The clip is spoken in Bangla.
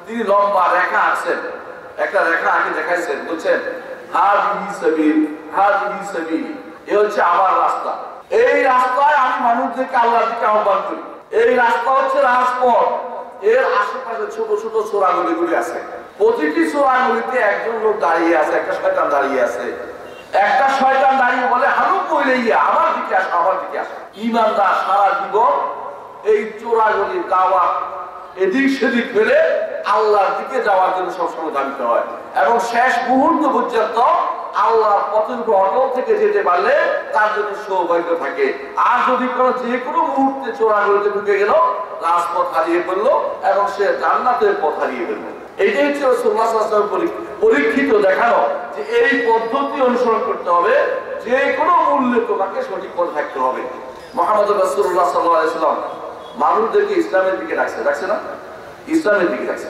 তিনি লম্বা রেখা আঁকছেন, একটা রেখা আঁকে দেখাইছেন, বলছেন হাযিহি সাবিল, হাযিহি সাবিল, এই হচ্ছে আমার রাস্তা। এই রাস্তায় আমি মানুষদেরকে আল্লাহর দিকে আহ্বান করি। এই রাস্তা হচ্ছে রাজপথ। এর আশেপাশে ছোট ছোট চোরাগলিগুলি আছে। প্রতিটি চোরাগলিতে একজন লোক দাঁড়িয়ে আছে, একটা শয়তান দাঁড়িয়ে আছে। একটা শয়তান দাঁড়িয়ে বলে হালুক কইলাইয়া, আমার দিকে আসো, আমার দিকে আসো। ঈমানদার সারা জীবন এই চোরাগলির দাওয়াত এদিক সেদিক ফেলে আল্লাহর দিকে যাওয়ার জন্য সবসময় দাবিতে হয়, এবং শেষ মুহূর্ত পর্যন্ত আল্লাহর পথের উপর অটল থেকে যেতে পারলে তার জন্য সৌভাগ্য থাকে। আর যদি যে কোনো মুহূর্তে চোরাগলিতে ঢুকে গেল, রাজপথ হারিয়ে ফেললো এবং সে জান্নাতের পথ হারিয়ে ফেললো। এইটাই হচ্ছে রাসূলুল্লাহ সাল্লাল্লাহু আলাইহি ওয়াসাল্লাম পরীক্ষিত দেখানো যে এই পদ্ধতি অনুসরণ করতে হবে, যে কোনো মূল্যে তোমাকে সঠিক পথে থাকতে হবে। মুহাম্মদ রাসূলুল্লাহ সাল্লাল্লাহু আলাইহি ওয়াসাল্লাম মানুষদেরকে ইসলামের দিকে ডাকছে না, ইসলামের দিকে ডাকছে।